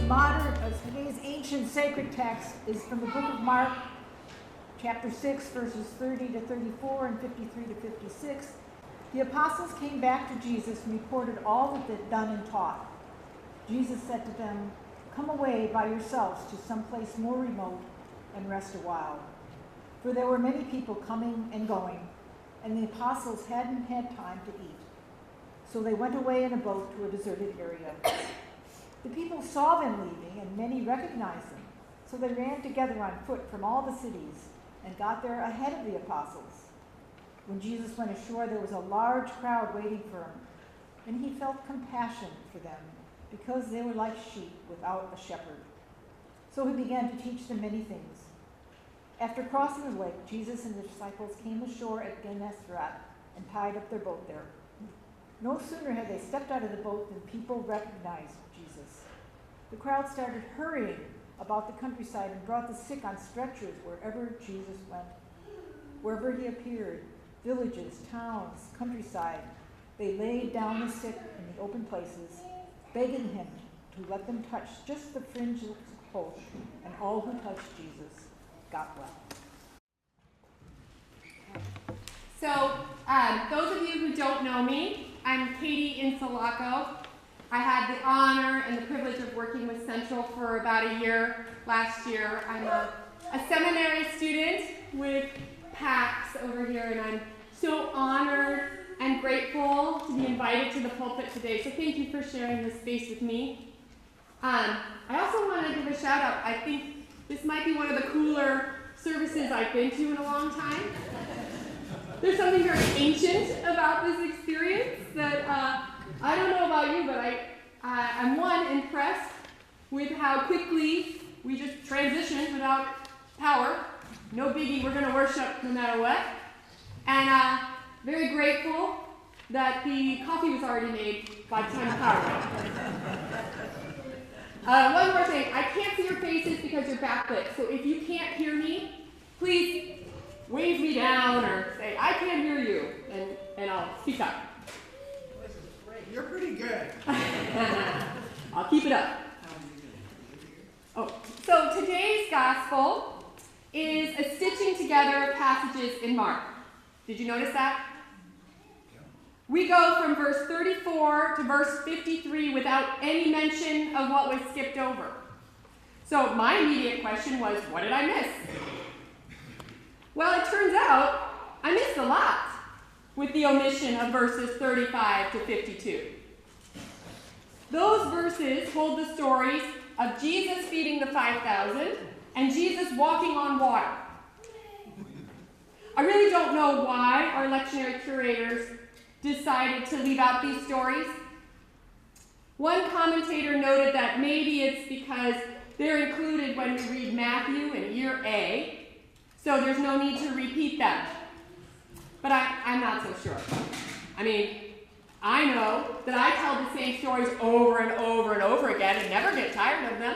Today's ancient sacred text is from the book of Mark, chapter 6, verses 30 to 34 and 53 to 56. The apostles came back to Jesus and reported all that they'd done and taught. Jesus said to them, "Come away by yourselves to some place more remote and rest a while." For there were many people coming and going, and the apostles hadn't had time to eat. So they went away in a boat to a deserted area. The people saw them leaving, and many recognized them. So they ran together on foot from all the cities and got there ahead of the apostles. When Jesus went ashore, there was a large crowd waiting for him, and he felt compassion for them because they were like sheep without a shepherd. So he began to teach them many things. After crossing the lake, Jesus and the disciples came ashore at Gennesaret and tied up their boat there. No sooner had they stepped out of the boat than people recognized Jesus. The crowd started hurrying about the countryside and brought the sick on stretchers wherever Jesus went. Wherever he appeared, villages, towns, countryside, they laid down the sick in the open places, begging him to let them touch just the fringe of his coat, and all who touched Jesus got well. So, those of you who don't know me, I'm Katie Insalaco. I had the honor and the privilege of working with Central for about a year last year. I'm a seminary student with PAX over here, and I'm so honored and grateful to be invited to the pulpit today. So thank you for sharing this space with me. I also want to give a shout out. I think this might be one of the cooler services I've been to in a long time. There's something very ancient about this experience that I don't know about you, but I'm impressed with how quickly we just transitioned without power. No biggie, we're going to worship no matter what. And very grateful that the coffee was already made by the time the power went. One more thing, I can't see your faces because you're backlit, so if you can't hear me, please wave me down or say, "I can't hear you," and I'll speak up. You're pretty good. I'll keep it up. So today's gospel is a stitching together of passages in Mark. Did you notice that? We go from verse 34 to verse 53 without any mention of what was skipped over. So my immediate question was, what did I miss? Well, it turns out I missed a lot with the omission of verses 35 to 52. Those verses hold the stories of Jesus feeding the 5,000 and Jesus walking on water. I really don't know why our lectionary curators decided to leave out these stories. One commentator noted that maybe it's because they're included when we read Matthew in year A, so there's no need to repeat them. But I'm not so sure. I mean, I know that I tell the same stories over and over and over again and never get tired of them.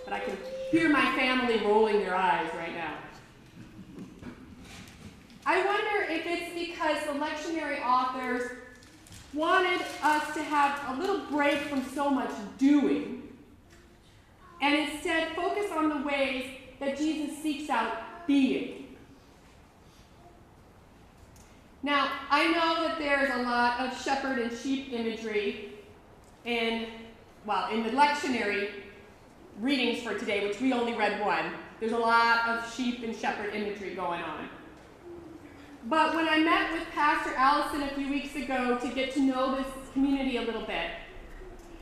But I can hear my family rolling their eyes right now. I wonder if it's because the lectionary authors wanted us to have a little break from so much doing and instead focus on the ways that Jesus seeks out being. Now, I know that there's a lot of shepherd and sheep imagery in the lectionary readings for today, which we only read one. There's a lot of sheep and shepherd imagery going on. But when I met with Pastor Allison a few weeks ago to get to know this community a little bit,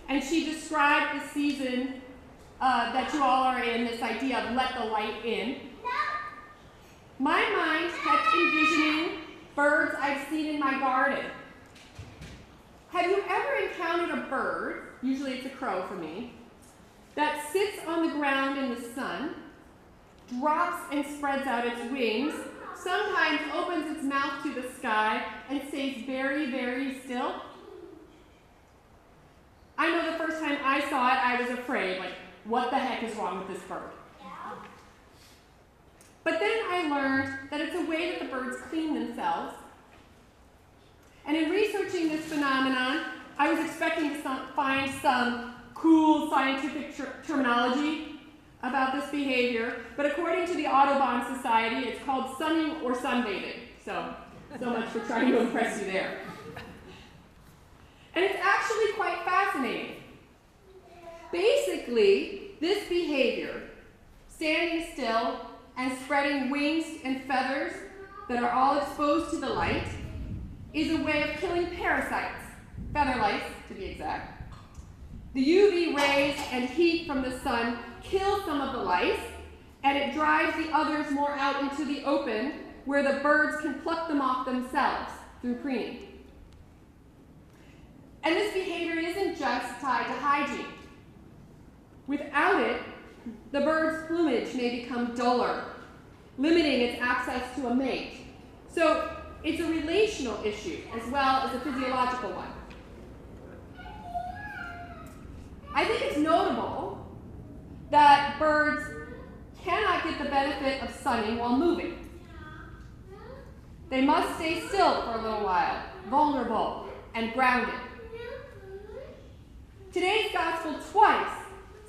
and she described the season that you all are in, this idea of let the light in, my mind kept envisioning birds I've seen in my garden. Have you ever encountered a bird, usually it's a crow for me, that sits on the ground in the sun, drops and spreads out its wings, sometimes opens its mouth to the sky, and stays very, very still? I know the first time I saw it, I was afraid, like, what the heck is wrong with this bird? But then I learned that it's a way that the birds clean themselves. And in researching this phenomenon, I was expecting to find some cool scientific scientific terminology about this behavior, but according to the Audubon Society, it's called sunning or sunbathing. So much for trying to impress you there. And it's actually quite fascinating. Basically, this behavior, standing still and spreading wings and feathers that are all exposed to the light, is a way of killing parasites, feather lice to be exact. The UV rays and heat from the sun kill some of the lice, and it drives the others more out into the open, where the birds can pluck them off themselves through preening. And this behavior isn't just tied to hygiene. Without it, the bird's plumage may become duller, limiting its access to a mate. So it's a relational issue as well as a physiological one. I think it's notable that birds cannot get the benefit of sunning while moving. They must stay still for a little while, vulnerable and grounded. Today's gospel twice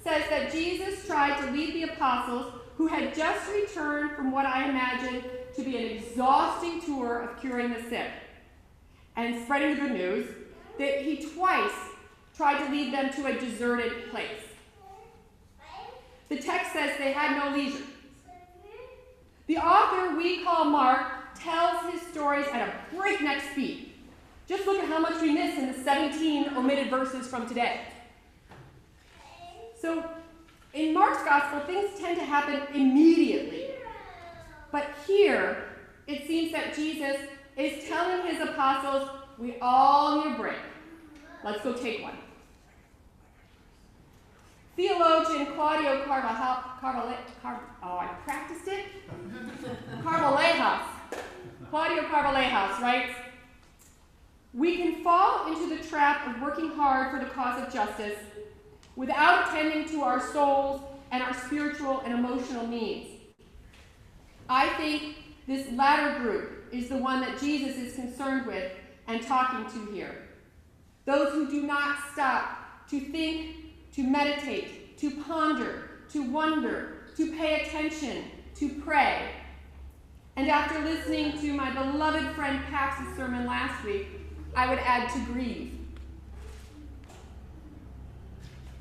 says that Jesus tried to lead the apostles, who had just returned from what I imagine to be an exhausting tour of curing the sick and spreading the good news, that he twice tried to lead them to a deserted place. The text says they had no leisure. The author we call Mark tells his stories at a breakneck speed. Just look at how much we miss in the 17 omitted verses from today. So, in Mark's gospel, things tend to happen immediately. But here, it seems that Jesus is telling his apostles, we all need a break. Let's go take one. Theologian Claudio Claudio Carvalejos writes, we can fall into the trap of working hard for the cause of justice without attending to our souls and our spiritual and emotional needs. I think this latter group is the one that Jesus is concerned with and talking to here. Those who do not stop to think, to meditate, to ponder, to wonder, to pay attention, to pray. And after listening to my beloved friend Pax's sermon last week, I would add to grieve.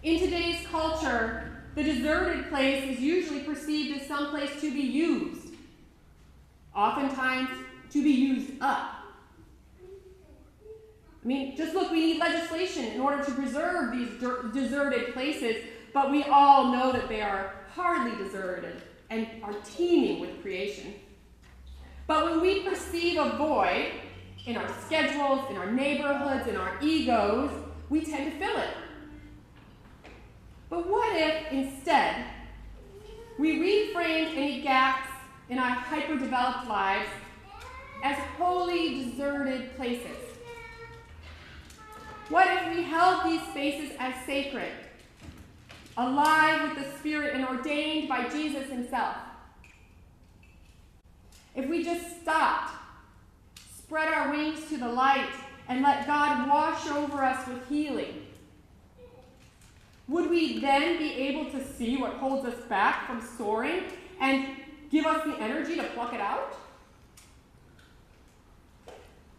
In today's culture, the deserted place is usually perceived as some place to be used, oftentimes to be used up. I mean, just look, we need legislation in order to preserve these deserted places, but we all know that they are hardly deserted and are teeming with creation. But when we perceive a void in our schedules, in our neighborhoods, in our egos, we tend to fill it. But what if, instead, we reframed any gaps in our hyper-developed lives as wholly deserted places? What if we held these spaces as sacred, alive with the Spirit and ordained by Jesus himself? If we just stopped, spread our wings to the light, and let God wash over us with healing, would we then be able to see what holds us back from soaring and give us the energy to pluck it out?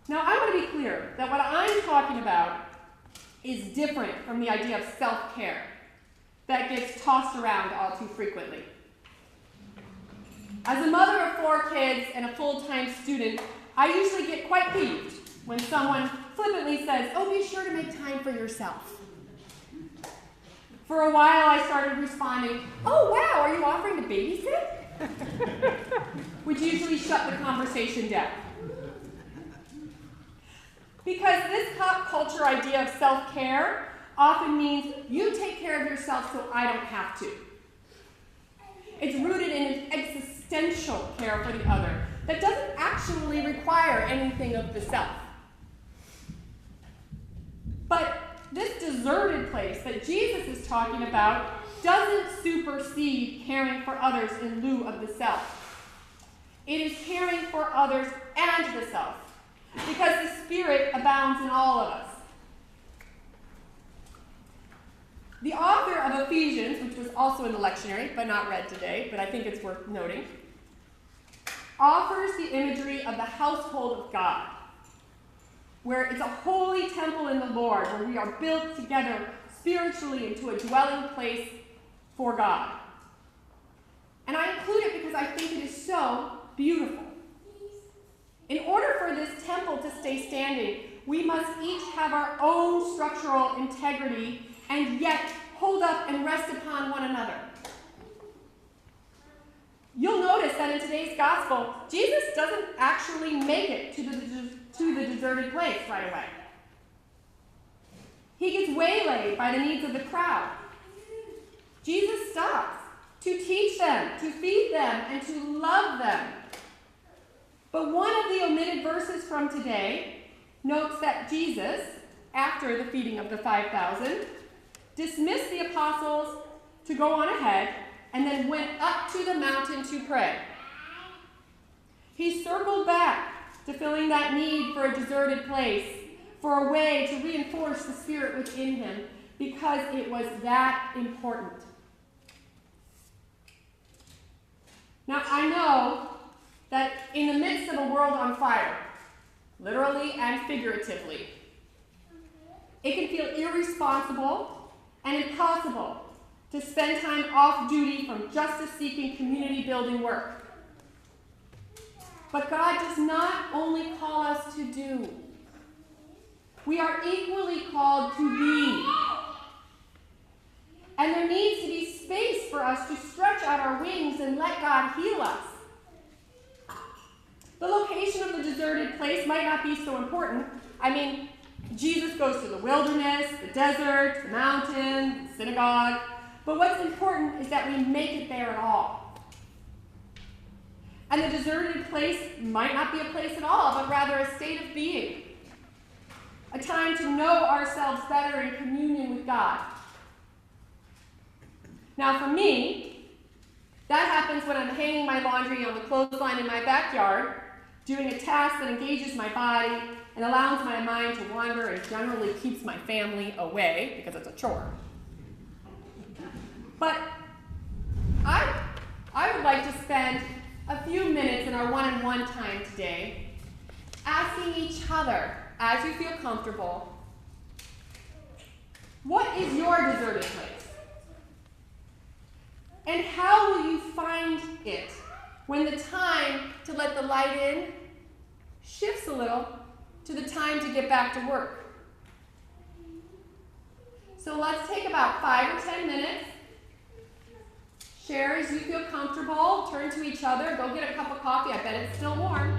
Now, I want to be clear that what I'm talking about is different from the idea of self-care that gets tossed around all too frequently. As a mother of 4 kids and a full-time student, I usually get quite peeved when someone flippantly says, "Oh, be sure to make time for yourself." For a while, I started responding, "Oh, wow, are you offering to babysit?" which usually shut the conversation down. Because this pop culture idea of self-care often means you take care of yourself so I don't have to. It's rooted in an existential care for the other that doesn't actually require anything of the self. But this deserted place that Jesus is talking about doesn't supersede caring for others in lieu of the self. It is caring for others and the self, because the Spirit abounds in all of us. The author of Ephesians, which was also in the lectionary, but not read today, but I think it's worth noting, offers the imagery of the household of God, where it's a holy temple in the Lord, where we are built together spiritually into a dwelling place for God. And I include it because I think it is so beautiful. In order for this temple to stay standing, we must each have our own structural integrity and yet hold up and rest upon one another. You'll notice that in today's gospel, Jesus doesn't actually make it to the deserted place right away. He gets waylaid by the needs of the crowd. Jesus stops to teach them, to feed them, and to love them. But one of the omitted verses from today notes that Jesus, after the feeding of the 5,000, dismissed the apostles to go on ahead and then went up to the mountain to pray. He circled back to filling that need for a deserted place, for a way to reinforce the spirit within him, because it was that important. Now, I know that in the midst of a world on fire, literally and figuratively, it can feel irresponsible and impossible to spend time off duty from justice-seeking, community-building work. But God does not only call us to do. We are equally called to be. And there needs to be space for us to stretch out our wings and let God heal us. The location of the deserted place might not be so important. I mean, Jesus goes to the wilderness, the desert, the mountain, the synagogue. But what's important is that we make it there at all. And the deserted place might not be a place at all, but rather a state of being. A time to know ourselves better in communion with God. Now for me, that happens when I'm hanging my laundry on the clothesline in my backyard, doing a task that engages my body and allows my mind to wander and generally keeps my family away because it's a chore. But I would like to spend a few minutes in our one-on-one time today asking each other, as you feel comfortable, what is your deserted place? And how will you find it when the time to let the light in shifts a little to the time to get back to work? So let's take about 5 or 10 minutes. Share as you feel comfortable. Turn to each other. Go get a cup of coffee. I bet it's still warm.